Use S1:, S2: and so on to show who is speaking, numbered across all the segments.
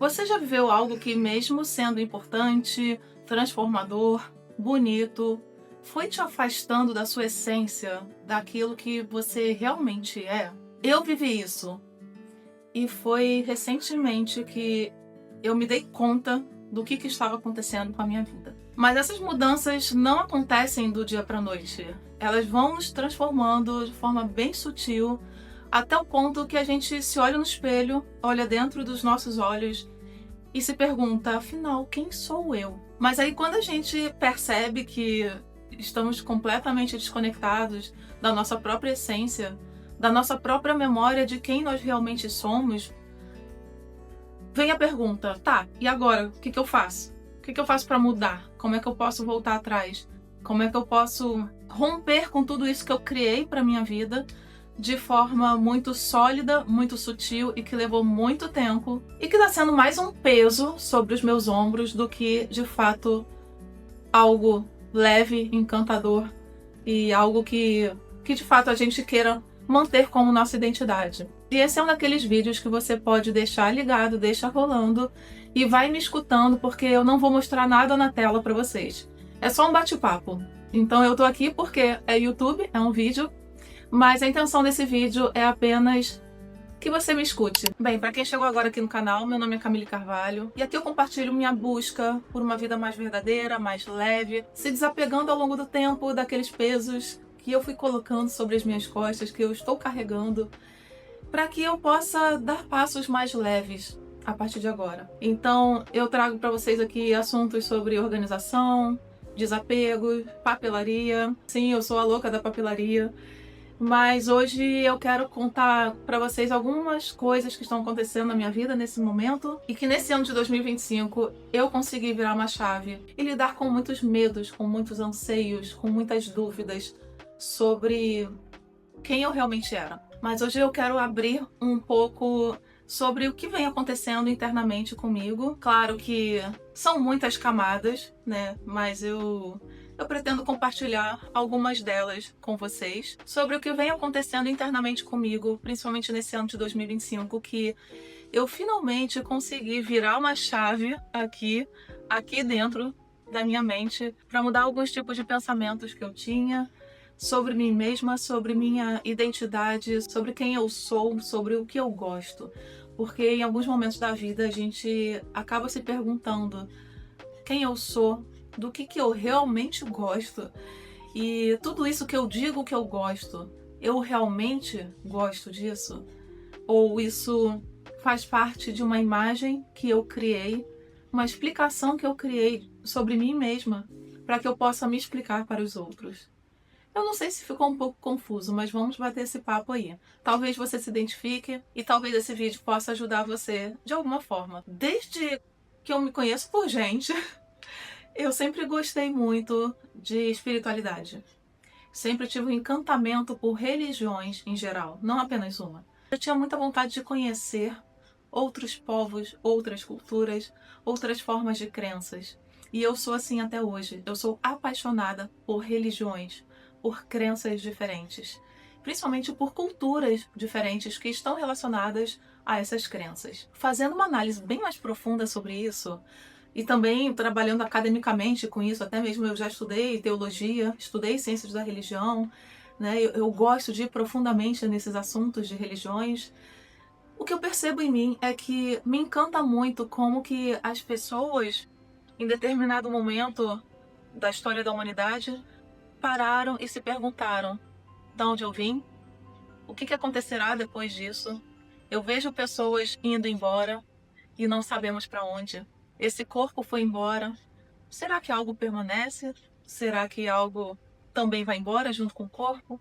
S1: Você já viveu algo que, mesmo sendo importante, transformador, bonito, foi te afastando da sua essência, daquilo que você realmente é? Eu vivi isso e foi recentemente que eu me dei conta do que estava acontecendo com a minha vida. Mas essas mudanças não acontecem do dia para a noite. Elas vão nos transformando de forma bem sutil, até o ponto que a gente se olha no espelho, olha dentro dos nossos olhos e se pergunta, afinal, quem sou eu? Mas aí quando a gente percebe que estamos completamente desconectados da nossa própria essência, da nossa própria memória de quem nós realmente somos, vem a pergunta, tá, e agora? O que eu faço? O que eu faço para mudar? Como é que eu posso voltar atrás? Como é que eu posso romper com tudo isso que eu criei para minha vida de forma muito sólida, muito sutil e que levou muito tempo e que está sendo mais um peso sobre os meus ombros do que, de fato, algo leve, encantador e algo que de fato a gente queira manter como nossa identidade. E esse é um daqueles vídeos que você pode deixar ligado, deixa rolando e vai me escutando, porque eu não vou mostrar nada na tela para vocês. É só um bate-papo. Então eu tô aqui porque é YouTube, é um vídeo, mas a intenção desse vídeo é apenas que você me escute. Bem, para quem chegou agora aqui no canal, meu nome é Camille Carvalho e aqui eu compartilho minha busca por uma vida mais verdadeira, mais leve, se desapegando ao longo do tempo daqueles pesos que eu fui colocando sobre as minhas costas, que eu estou carregando, para que eu possa dar passos mais leves a partir de agora. Então, eu trago para vocês aqui assuntos sobre organização, desapego, papelaria. Sim, eu sou a louca da papelaria. Mas hoje eu quero contar para vocês algumas coisas que estão acontecendo na minha vida nesse momento e que nesse ano de 2025 eu consegui virar uma chave e lidar com muitos medos, com muitos anseios, com muitas dúvidas sobre quem eu realmente era. Mas hoje eu quero abrir um pouco sobre o que vem acontecendo internamente comigo. Claro que são muitas camadas, né? Mas eu pretendo compartilhar algumas delas com vocês sobre o que vem acontecendo internamente comigo, principalmente nesse ano de 2025, que eu finalmente consegui virar uma chave aqui dentro da minha mente para mudar alguns tipos de pensamentos que eu tinha sobre mim mesma, sobre minha identidade, sobre quem eu sou, sobre o que eu gosto. Porque em alguns momentos da vida a gente acaba se perguntando quem eu sou, do que eu realmente gosto e tudo isso que eu digo que eu gosto, eu realmente gosto disso? Ou isso faz parte de uma imagem que eu criei, uma explicação que eu criei sobre mim mesma para que eu possa me explicar para os outros? Eu não sei se ficou um pouco confuso, mas vamos bater esse papo aí. Talvez você se identifique e talvez esse vídeo possa ajudar você de alguma forma. Desde que eu me conheço por gente, eu sempre gostei muito de espiritualidade. Sempre tive um encantamento por religiões em geral, não apenas uma. Eu tinha muita vontade de conhecer outros povos, outras culturas, outras formas de crenças. E eu sou assim até hoje. Eu sou apaixonada por religiões, por crenças diferentes, principalmente por culturas diferentes que estão relacionadas a essas crenças. Fazendo uma análise bem mais profunda sobre isso, e também trabalhando academicamente com isso, até mesmo eu já estudei teologia, estudei ciências da religião, né? Eu gosto de ir profundamente nesses assuntos de religiões. O que eu percebo em mim é que me encanta muito como que as pessoas, em determinado momento da história da humanidade, pararam e se perguntaram: de onde eu vim? O que acontecerá depois disso? Eu vejo pessoas indo embora e não sabemos para onde. Esse corpo foi embora. Será que algo permanece? Será que algo também vai embora junto com o corpo?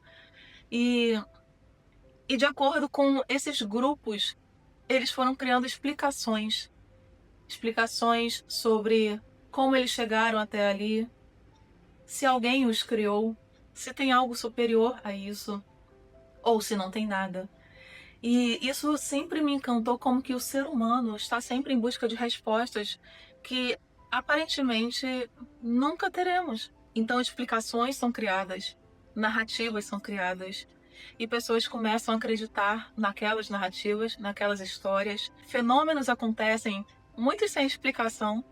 S1: E de acordo com esses grupos, eles foram criando explicações sobre como eles chegaram até ali, se alguém os criou, se tem algo superior a isso, ou se não tem nada. E isso sempre me encantou, como que o ser humano está sempre em busca de respostas que aparentemente nunca teremos. Então explicações são criadas, narrativas são criadas, e pessoas começam a acreditar naquelas narrativas, naquelas histórias. Fenômenos acontecem muitos sem explicação,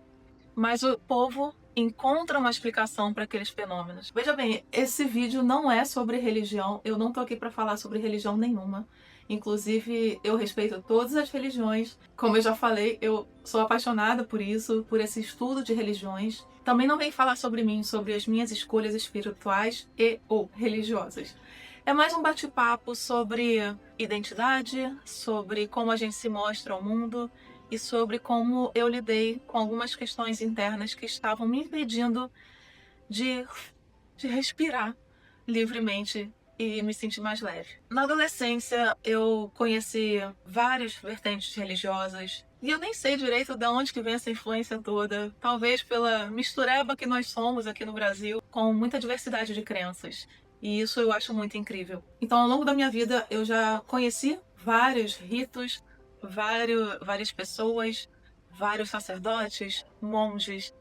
S1: mas o povo encontra uma explicação para aqueles fenômenos. Veja bem, esse vídeo não é sobre religião, eu não tô aqui para falar sobre religião nenhuma. Inclusive, eu respeito todas as religiões. Como eu já falei, eu sou apaixonada por isso, por esse estudo de religiões. Também não vem falar sobre mim, sobre as minhas escolhas espirituais e ou religiosas. É mais um bate-papo sobre identidade, sobre como a gente se mostra ao mundo e sobre como eu lidei com algumas questões internas que estavam me impedindo de, de respirar livremente e me sentir mais leve. Na adolescência, eu conheci várias vertentes religiosas e eu nem sei direito de onde que vem essa influência toda. Talvez pela mistureba que nós somos aqui no Brasil, com muita diversidade de crenças. E isso eu acho muito incrível. Então, ao longo da minha vida, eu já conheci vários ritos, várias pessoas, vários sacerdotes, monjas.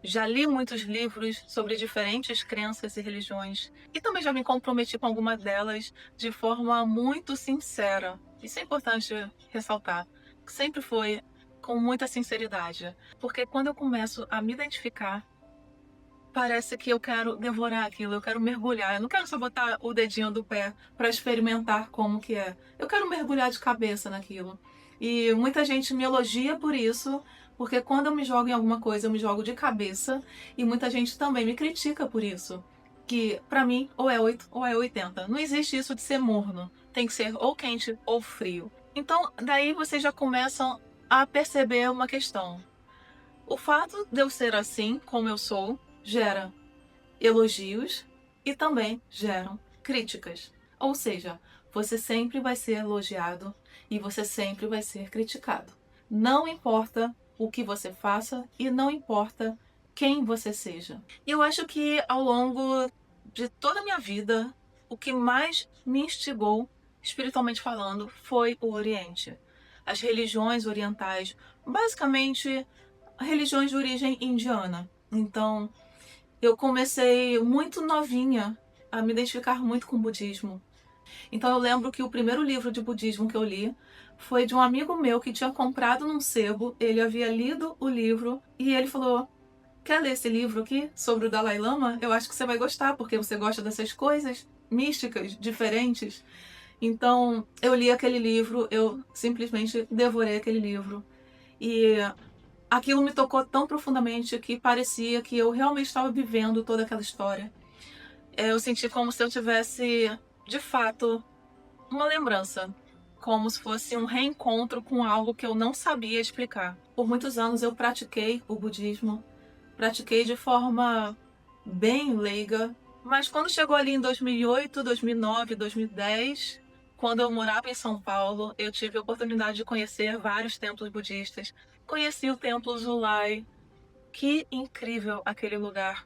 S1: Já li muitos livros sobre diferentes crenças e religiões. E também já me comprometi com alguma delas de forma muito sincera. Isso é importante ressaltar. Sempre foi com muita sinceridade. Porque quando eu começo a me identificar, parece que eu quero devorar aquilo, eu quero mergulhar. Eu não quero só botar o dedinho do pé para experimentar como que é. Eu quero mergulhar de cabeça naquilo. E muita gente me elogia por isso, porque quando eu me jogo em alguma coisa, eu me jogo de cabeça. E muita gente também me critica por isso. Que pra mim, ou é 8 ou é 80. Não existe isso de ser morno. Tem que ser ou quente ou frio. Então, daí vocês já começam a perceber uma questão. O fato de eu ser assim, como eu sou, gera elogios e também geram críticas. Ou seja, você sempre vai ser elogiado e você sempre vai ser criticado. Não importa o que você faça e não importa quem você seja. E eu acho que ao longo de toda a minha vida, o que mais me instigou, espiritualmente falando, foi o Oriente. As religiões orientais, basicamente religiões de origem indiana. Então, eu comecei muito novinha a me identificar muito com o budismo. Então eu lembro que o primeiro livro de budismo que eu li foi de um amigo meu que tinha comprado num sebo, ele havia lido o livro e ele falou: "Quer ler esse livro aqui sobre o Dalai Lama? Eu acho que você vai gostar, porque você gosta dessas coisas místicas, diferentes." Então eu li aquele livro, eu simplesmente devorei aquele livro. E aquilo me tocou tão profundamente que parecia que eu realmente estava vivendo toda aquela história. Eu senti como se eu tivesse, de fato, uma lembrança, como se fosse um reencontro com algo que eu não sabia explicar. Por muitos anos eu pratiquei o budismo, pratiquei de forma bem leiga, mas quando chegou ali em 2008, 2009, 2010, quando eu morava em São Paulo, eu tive a oportunidade de conhecer vários templos budistas. Conheci o Templo Zulai, que incrível aquele lugar.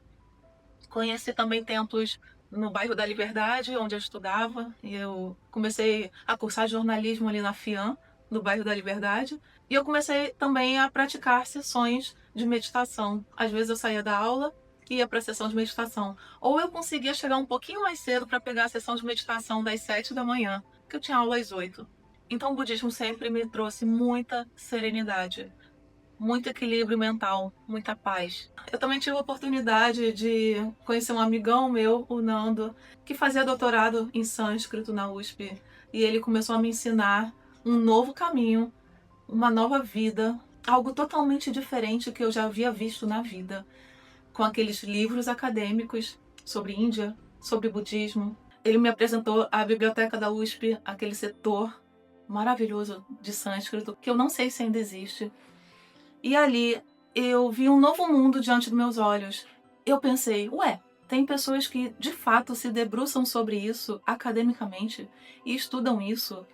S1: Conheci também templos no bairro da Liberdade, onde eu estudava. E eu comecei a cursar jornalismo ali na FIAM, no bairro da Liberdade. E eu comecei também a praticar sessões de meditação. Às vezes eu saía da aula e ia para a sessão de meditação. Ou eu conseguia chegar um pouquinho mais cedo para pegar a sessão de meditação das 7 da manhã, que eu tinha aula às 8. Então o budismo sempre me trouxe muita serenidade, muito equilíbrio mental, muita paz. Eu também tive a oportunidade de conhecer um amigão meu, o Nando, que fazia doutorado em sânscrito na USP. E ele começou a me ensinar um novo caminho, uma nova vida, algo totalmente diferente que eu já havia visto na vida, com aqueles livros acadêmicos sobre Índia, sobre budismo. Ele me apresentou a biblioteca da USP, aquele setor maravilhoso de sânscrito, que eu não sei se ainda existe. E ali eu vi um novo mundo diante dos meus olhos. Eu pensei, ué, tem pessoas que de fato se debruçam sobre isso academicamente e estudam isso.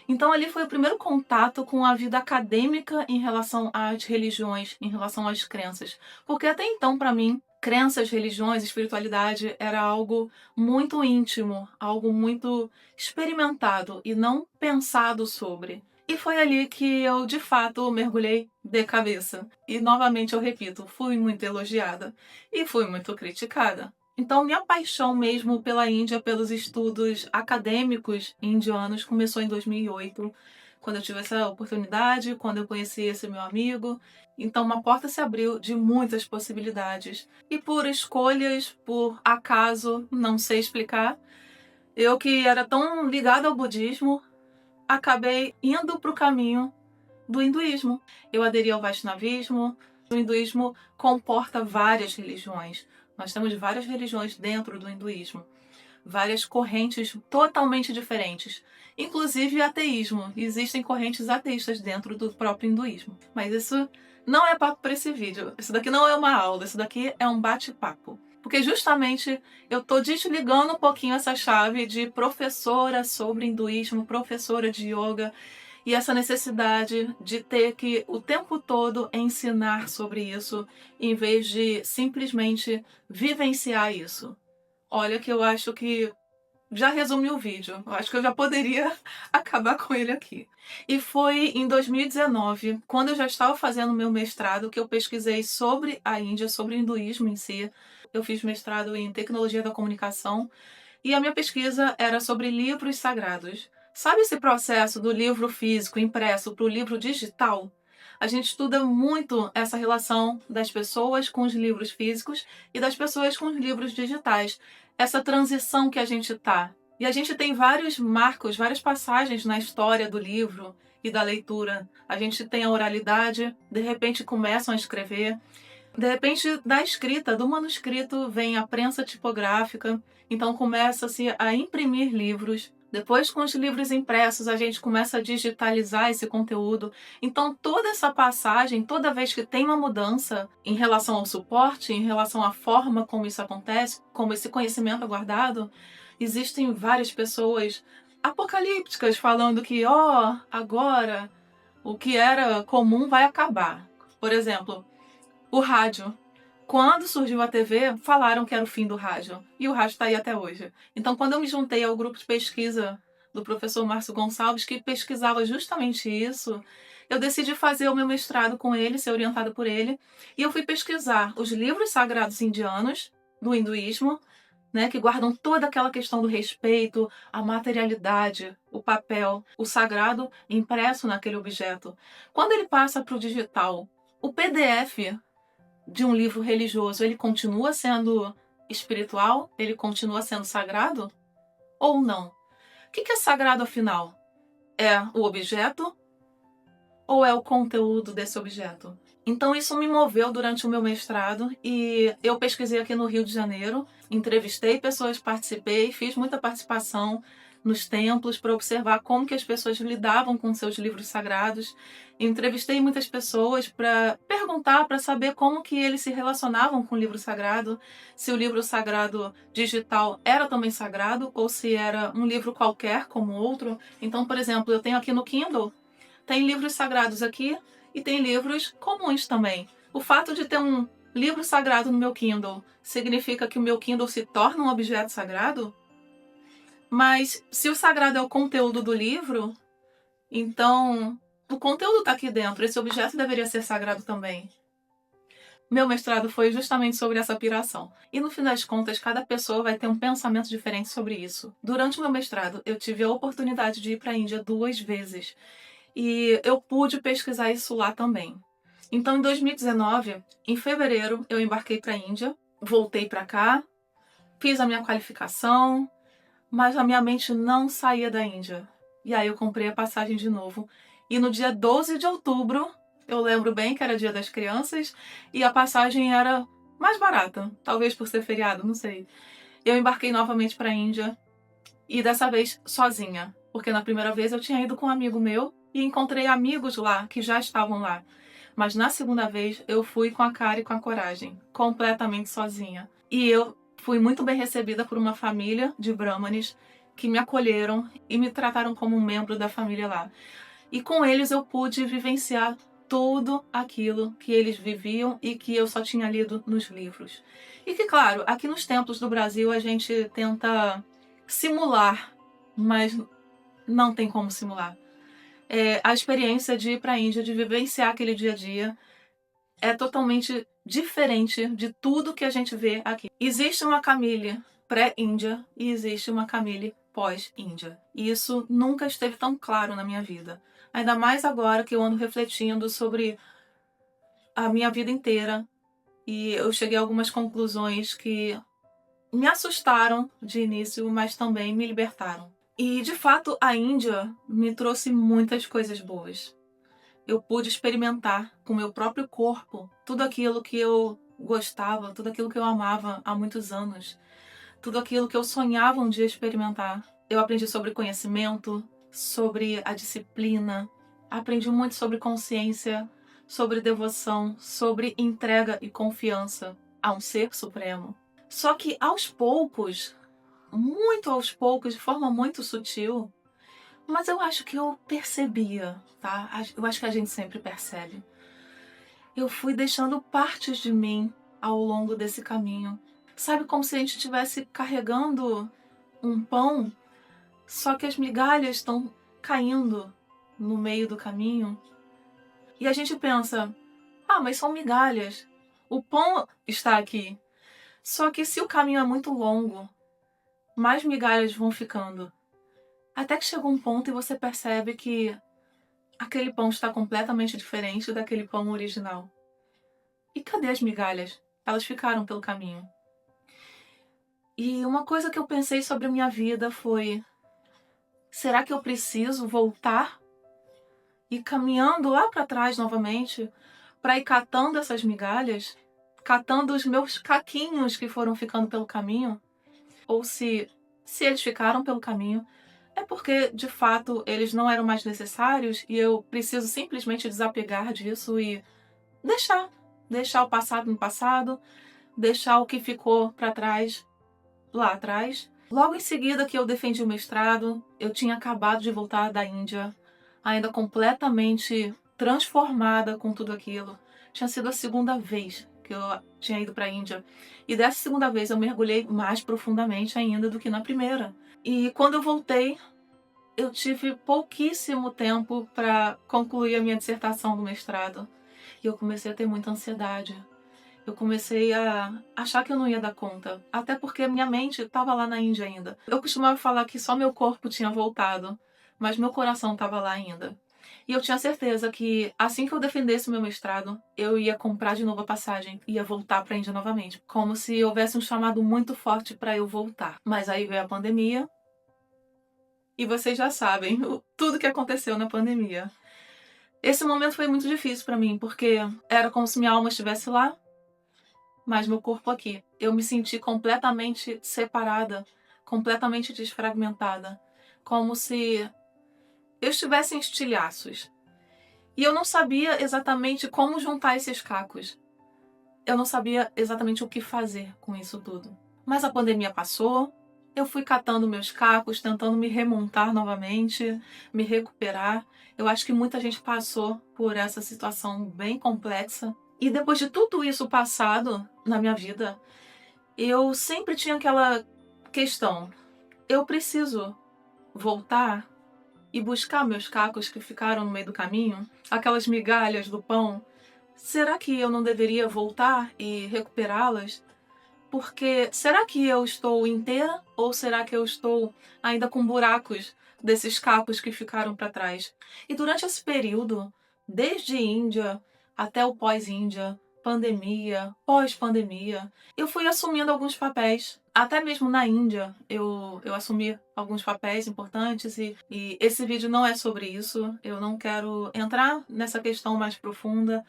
S1: Então ali foi o primeiro contato com a vida acadêmica em relação às religiões, em relação às crenças. Porque até então, para mim, crenças, religiões, espiritualidade era algo muito íntimo, algo muito experimentado e não pensado sobre. E foi ali que eu, de fato, mergulhei de cabeça. E, novamente, eu repito, fui muito elogiada e fui muito criticada. Então, minha paixão mesmo pela Índia, pelos estudos acadêmicos indianos, começou em 2008, quando eu tive essa oportunidade, quando eu conheci esse meu amigo. Então uma porta se abriu de muitas possibilidades. E por escolhas, por acaso, não sei explicar, eu que era tão ligada ao budismo, acabei indo para o caminho do hinduísmo. Eu aderi ao Vaishnavismo. O hinduísmo comporta várias religiões. Nós temos várias religiões dentro do hinduísmo, várias correntes totalmente diferentes, inclusive ateísmo. Existem correntes ateístas dentro do próprio hinduísmo. Mas isso não é papo para esse vídeo. Isso daqui não é uma aula, isso daqui é um bate-papo. Porque justamente eu tô desligando um pouquinho essa chave de professora sobre hinduísmo, professora de yoga, e essa necessidade de ter que o tempo todo ensinar sobre isso, em vez de simplesmente vivenciar isso. Olha que eu acho que já resumi o vídeo. Eu acho que eu já poderia acabar com ele aqui. E foi em 2019, quando eu já estava fazendo meu mestrado, que eu pesquisei sobre a Índia, sobre o hinduísmo em si. Eu fiz mestrado em tecnologia da comunicação e a minha pesquisa era sobre livros sagrados. Sabe esse processo do livro físico impresso para o livro digital? A gente estuda muito essa relação das pessoas com os livros físicos e das pessoas com os livros digitais. Essa transição que a gente tá. E a gente tem vários marcos, várias passagens na história do livro e da leitura. A gente tem a oralidade, de repente começam a escrever. De repente, da escrita, do manuscrito, vem a prensa tipográfica, então começa-se a imprimir livros. Depois, com os livros impressos, a gente começa a digitalizar esse conteúdo. Então, toda essa passagem, toda vez que tem uma mudança em relação ao suporte, em relação à forma como isso acontece, como esse conhecimento é guardado, existem várias pessoas apocalípticas falando que, agora o que era comum vai acabar. Por exemplo, o rádio. Quando surgiu a TV, falaram que era o fim do rádio. E o rádio está aí até hoje. Então, quando eu me juntei ao grupo de pesquisa do professor Márcio Gonçalves, que pesquisava justamente isso, eu decidi fazer o meu mestrado com ele, ser orientada por ele. E eu fui pesquisar os livros sagrados indianos, do hinduísmo, né, que guardam toda aquela questão do respeito, a materialidade, o papel, o sagrado impresso naquele objeto. Quando ele passa para o digital, o PDF de um livro religioso, ele continua sendo espiritual? Ele continua sendo sagrado? Ou não? O que é sagrado, afinal? É o objeto ou é o conteúdo desse objeto? Então isso me moveu durante o meu mestrado e eu pesquisei aqui no Rio de Janeiro, entrevistei pessoas, participei, fiz muita participação nos templos para observar como que as pessoas lidavam com seus livros sagrados. Entrevistei muitas pessoas para perguntar, para saber como que eles se relacionavam com o livro sagrado, se o livro sagrado digital era também sagrado ou se era um livro qualquer como outro. Então, por exemplo, eu tenho aqui no Kindle, tem livros sagrados aqui e tem livros comuns também. O fato de ter um livro sagrado no meu Kindle significa que o meu Kindle se torna um objeto sagrado? Mas se o sagrado é o conteúdo do livro, então o conteúdo está aqui dentro. Esse objeto deveria ser sagrado também. Meu mestrado foi justamente sobre essa piração. E no fim das contas, cada pessoa vai ter um pensamento diferente sobre isso. Durante o meu mestrado, eu tive a oportunidade de ir para a Índia 2 vezes. E eu pude pesquisar isso lá também. Então, em 2019, em fevereiro, eu embarquei para a Índia, voltei para cá, fiz a minha qualificação, mas a minha mente não saía da Índia. E aí eu comprei a passagem de novo. E no dia 12 de outubro, eu lembro bem que era dia das crianças, e a passagem era mais barata, talvez por ser feriado, não sei. Eu embarquei novamente para a Índia, e dessa vez sozinha, porque na primeira vez eu tinha ido com um amigo meu e encontrei amigos lá que já estavam lá. Mas na segunda vez eu fui com a cara e com a coragem, completamente sozinha. E eu fui muito bem recebida por uma família de brahmanes que me acolheram e me trataram como um membro da família lá. E com eles eu pude vivenciar tudo aquilo que eles viviam e que eu só tinha lido nos livros. E que, claro, aqui nos templos do Brasil a gente tenta simular, mas não tem como simular. A experiência de ir para a Índia, de vivenciar aquele dia a dia, é totalmente diferente de tudo que a gente vê aqui. Existe uma Camille pré-Índia e existe uma Camille pós-Índia. E isso nunca esteve tão claro na minha vida. Ainda mais agora que eu ando refletindo sobre a minha vida inteira e eu cheguei a algumas conclusões que me assustaram de início, mas também me libertaram. E de fato, a Índia me trouxe muitas coisas boas. Eu pude experimentar com meu próprio corpo tudo aquilo que eu gostava, tudo aquilo que eu amava há muitos anos, tudo aquilo que eu sonhava um dia experimentar. Eu aprendi sobre conhecimento, sobre a disciplina, aprendi muito sobre consciência, sobre devoção, sobre entrega e confiança a um ser supremo. Só que aos poucos, muito aos poucos, de forma muito sutil, mas eu acho que eu percebia, tá? Eu acho que a gente sempre percebe. Eu fui deixando partes de mim ao longo desse caminho. Sabe, como se a gente estivesse carregando um pão, só que as migalhas estão caindo no meio do caminho. E a gente pensa, ah, mas são migalhas. O pão está aqui. Só que se o caminho é muito longo, mais migalhas vão ficando. Até que chega um ponto e você percebe que aquele pão está completamente diferente daquele pão original. E cadê as migalhas? Elas ficaram pelo caminho. E uma coisa que eu pensei sobre a minha vida foi: será que eu preciso voltar e caminhando lá para trás novamente para ir catando essas migalhas, catando os meus caquinhos que foram ficando pelo caminho? Ou se eles ficaram pelo caminho, é porque de fato eles não eram mais necessários e eu preciso simplesmente desapegar disso e deixar o passado no passado, deixar o que ficou para trás lá atrás. Logo em seguida que eu defendi o mestrado, eu tinha acabado de voltar da Índia, ainda completamente transformada com tudo aquilo. Tinha sido a segunda vez que eu tinha ido para a Índia. E dessa segunda vez eu mergulhei mais profundamente ainda do que na primeira. E quando eu voltei, eu tive pouquíssimo tempo para concluir a minha dissertação do mestrado. E eu comecei a ter muita ansiedade. Eu comecei a achar que eu não ia dar conta. Até porque minha mente estava lá na Índia ainda. Eu costumava falar que só meu corpo tinha voltado, mas meu coração estava lá ainda. E eu tinha certeza que assim que eu defendesse o meu mestrado, eu ia comprar de novo a passagem, ia voltar para a Índia novamente, como se houvesse um chamado muito forte para eu voltar. Mas aí veio a pandemia, e vocês já sabem tudo que aconteceu na pandemia. Esse momento foi muito difícil para mim, porque era como se minha alma estivesse lá, mas meu corpo aqui. Eu me senti completamente separada, completamente desfragmentada, como se eu estivesse em estilhaços. E eu não sabia exatamente como juntar esses cacos. Eu não sabia exatamente o que fazer com isso tudo. Mas a pandemia passou, eu fui catando meus cacos, tentando me remontar novamente, me recuperar. Eu acho que muita gente passou por essa situação bem complexa. E depois de tudo isso passado na minha vida, eu sempre tinha aquela questão: eu preciso voltar e buscar meus cacos que ficaram no meio do caminho, aquelas migalhas do pão. Será que eu não deveria voltar e recuperá-las? Porque será que eu estou inteira ou será que eu estou ainda com buracos desses cacos que ficaram para trás? E durante esse período, desde Índia até o pós-Índia, pandemia, pós-pandemia, eu fui assumindo alguns papéis. Até mesmo na Índia, eu assumi alguns papéis importantes e esse vídeo não é sobre isso. Eu não quero entrar nessa questão mais profunda,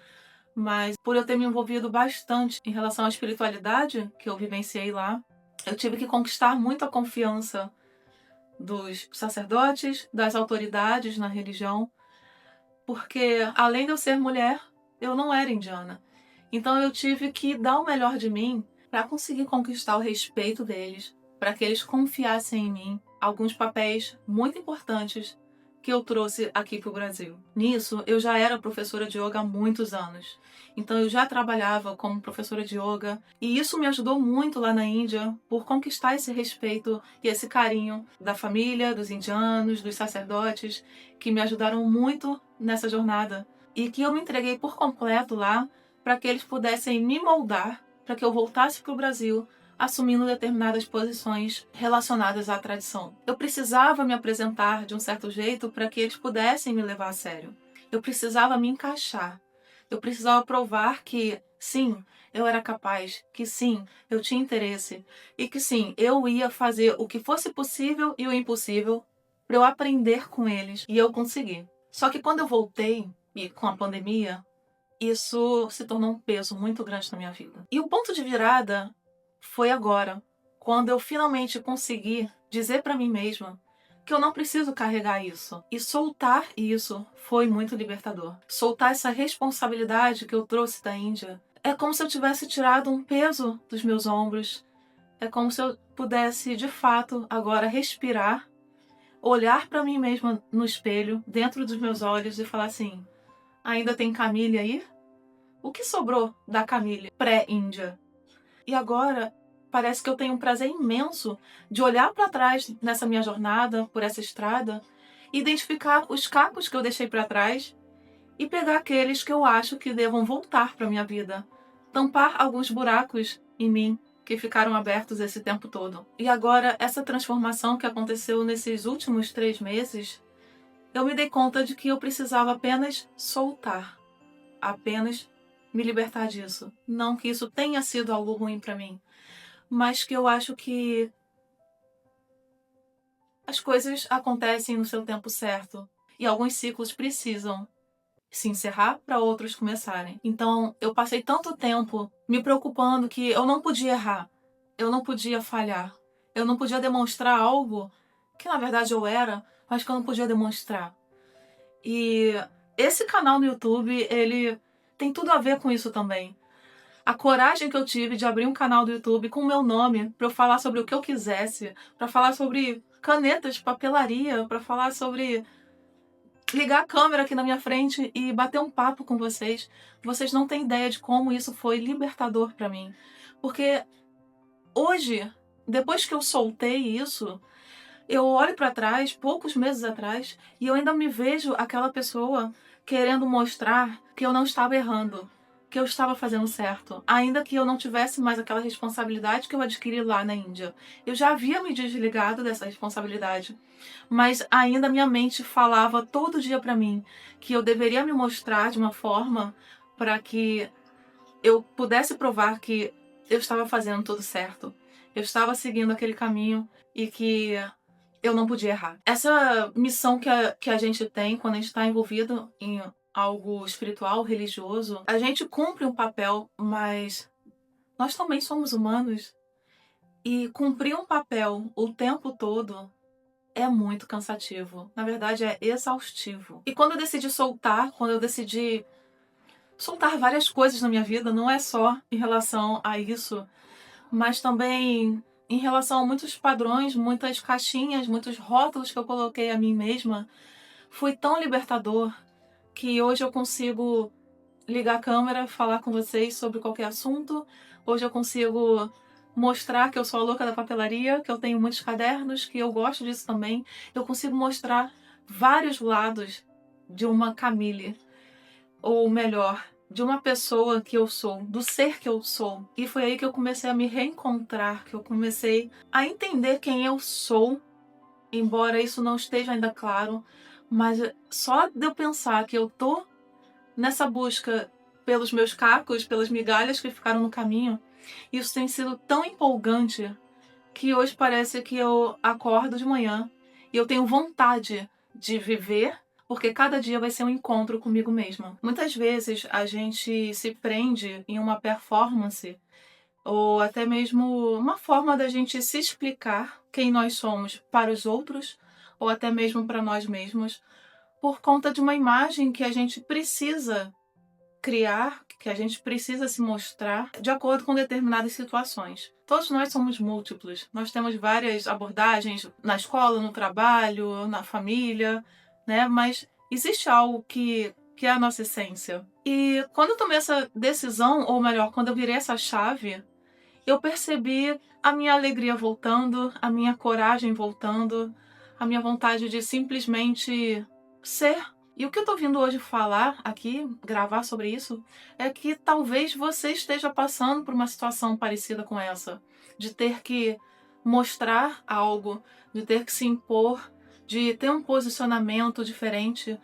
S1: mas por eu ter me envolvido bastante em relação à espiritualidade que eu vivenciei lá, eu tive que conquistar muito a confiança dos sacerdotes, das autoridades na religião, porque além de eu ser mulher, eu não era indiana. Então eu tive que dar o melhor de mim para conseguir conquistar o respeito deles, para que eles confiassem em mim. Alguns papéis muito importantes que eu trouxe aqui para o Brasil. Nisso, eu já era professora de yoga há muitos anos. Então eu já trabalhava como professora de yoga e isso me ajudou muito lá na Índia por conquistar esse respeito e esse carinho da família, dos indianos, dos sacerdotes, que me ajudaram muito nessa jornada e que eu me entreguei por completo lá para que eles pudessem me moldar, para que eu voltasse para o Brasil assumindo determinadas posições relacionadas à tradição. Eu precisava me apresentar de um certo jeito para que eles pudessem me levar a sério. Eu precisava me encaixar. Eu precisava provar que, sim, eu era capaz, que sim, eu tinha interesse e que sim, eu ia fazer o que fosse possível e o impossível para eu aprender com eles, e eu consegui. Só que quando eu voltei, e com a pandemia, isso se tornou um peso muito grande na minha vida. E o ponto de virada foi agora, quando eu finalmente consegui dizer para mim mesma que eu não preciso carregar isso. E soltar isso foi muito libertador. Soltar essa responsabilidade que eu trouxe da Índia. É como se eu tivesse tirado um peso dos meus ombros. É como se eu pudesse, de fato, agora respirar, olhar para mim mesma no espelho, dentro dos meus olhos e falar assim: ainda tem Camille aí? O que sobrou da Camille pré-Índia? E agora parece que eu tenho um prazer imenso de olhar para trás nessa minha jornada, por essa estrada, identificar os cacos que eu deixei para trás e pegar aqueles que eu acho que devam voltar para minha vida, tampar alguns buracos em mim que ficaram abertos esse tempo todo. E agora, essa transformação que aconteceu nesses últimos 3 meses, eu me dei conta de que eu precisava apenas soltar, apenas me libertar disso. Não que isso tenha sido algo ruim para mim, mas que eu acho que as coisas acontecem no seu tempo certo e alguns ciclos precisam se encerrar para outros começarem. Então, eu passei tanto tempo me preocupando que eu não podia errar, eu não podia falhar, eu não podia demonstrar algo que na verdade eu era, mas que eu não podia demonstrar. E esse canal no YouTube, ele tem tudo a ver com isso também. A coragem que eu tive de abrir um canal do YouTube com o meu nome para eu falar sobre o que eu quisesse, para falar sobre canetas, papelaria, para falar sobre ligar a câmera aqui na minha frente e bater um papo com vocês. Vocês não têm ideia de como isso foi libertador para mim. Porque hoje, depois que eu soltei isso, eu olho para trás, poucos meses atrás, e eu ainda me vejo aquela pessoa querendo mostrar que eu não estava errando, que eu estava fazendo certo, ainda que eu não tivesse mais aquela responsabilidade que eu adquiri lá na Índia. Eu já havia me desligado dessa responsabilidade, mas ainda minha mente falava todo dia para mim que eu deveria me mostrar de uma forma para que eu pudesse provar que eu estava fazendo tudo certo, eu estava seguindo aquele caminho e que eu não podia errar. Essa missão que a gente tem quando a gente está envolvido em algo espiritual, religioso, a gente cumpre um papel, mas nós também somos humanos. E cumprir um papel o tempo todo é muito cansativo. Na verdade, é exaustivo. E quando eu decidi soltar, quando eu decidi soltar várias coisas na minha vida, não é só em relação a isso, mas também em relação a muitos padrões, muitas caixinhas, muitos rótulos que eu coloquei a mim mesma, foi tão libertador que hoje eu consigo ligar a câmera, falar com vocês sobre qualquer assunto. Hoje eu consigo mostrar que eu sou a louca da papelaria, que eu tenho muitos cadernos, que eu gosto disso também. Eu consigo mostrar vários lados de uma Camille, ou melhor, de uma pessoa que eu sou, do ser que eu sou. E foi aí que eu comecei a me reencontrar, que eu comecei a entender quem eu sou, embora isso não esteja ainda claro, mas só de eu pensar que eu tô nessa busca pelos meus cacos, pelas migalhas que ficaram no caminho, isso tem sido tão empolgante que hoje parece que eu acordo de manhã e eu tenho vontade de viver, porque cada dia vai ser um encontro comigo mesma. Muitas vezes a gente se prende em uma performance ou até mesmo uma forma da gente se explicar quem nós somos para os outros ou até mesmo para nós mesmos, por conta de uma imagem que a gente precisa criar, que a gente precisa se mostrar de acordo com determinadas situações. Todos nós somos múltiplos. Nós temos várias abordagens na escola, no trabalho, na família, né? Mas existe algo que é a nossa essência. E quando eu tomei essa decisão, ou melhor, quando eu virei essa chave, eu percebi a minha alegria voltando, a minha coragem voltando, a minha vontade de simplesmente ser E o que eu tô vindo hoje falar aqui, gravar sobre isso, é que talvez você esteja passando por uma situação parecida com essa, de ter que mostrar algo, de ter que se impor, de ter um posicionamento diferente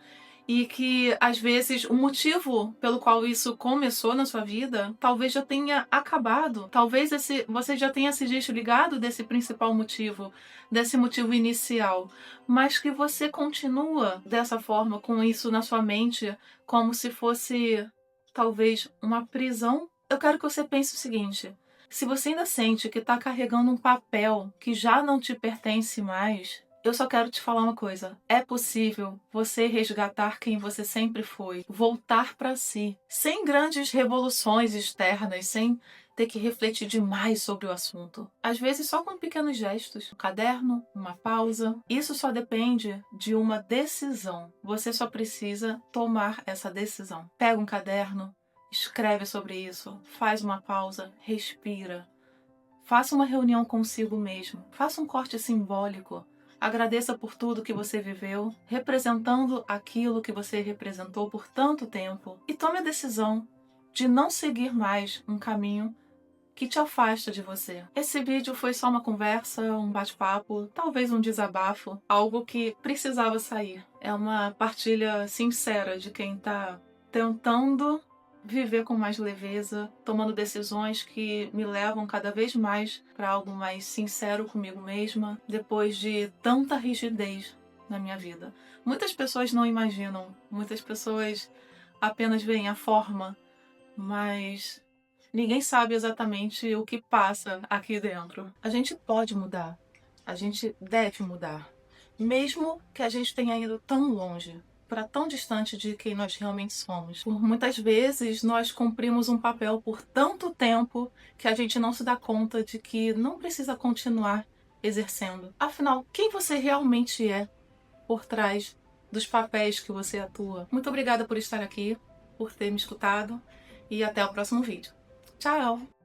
S1: e que às vezes o motivo pelo qual isso começou na sua vida talvez já tenha acabado. Talvez você já tenha se desligado desse principal motivo, desse motivo inicial, mas que você continua dessa forma, com isso na sua mente, como se fosse talvez uma prisão. Eu quero que você pense o seguinte: se você ainda sente que está carregando um papel que já não te pertence mais, eu só quero te falar uma coisa: é possível você resgatar quem você sempre foi, voltar para si, sem grandes revoluções externas, sem ter que refletir demais sobre o assunto. Às vezes só com pequenos gestos, um caderno, uma pausa. Isso só depende de uma decisão. Você só precisa tomar essa decisão. Pega um caderno, escreve sobre isso, faz uma pausa, respira. Faça uma reunião consigo mesmo. Faça um corte simbólico. Agradeça por tudo que você viveu, representando aquilo que você representou por tanto tempo. E tome a decisão de não seguir mais um caminho que te afasta de você. Esse vídeo foi só uma conversa, um bate-papo, talvez um desabafo, algo que precisava sair. É uma partilha sincera de quem está tentando viver com mais leveza, tomando decisões que me levam cada vez mais para algo mais sincero comigo mesma, depois de tanta rigidez na minha vida. Muitas pessoas não imaginam, muitas pessoas apenas veem a forma, mas ninguém sabe exatamente o que passa aqui dentro. A gente pode mudar, a gente deve mudar, mesmo que a gente tenha ido tão longe, para tão distante de quem nós realmente somos. Por muitas vezes nós cumprimos um papel por tanto tempo que a gente não se dá conta de que não precisa continuar exercendo. Afinal, quem você realmente é por trás dos papéis que você atua? Muito obrigada por estar aqui, por ter me escutado, e até o próximo vídeo. Tchau!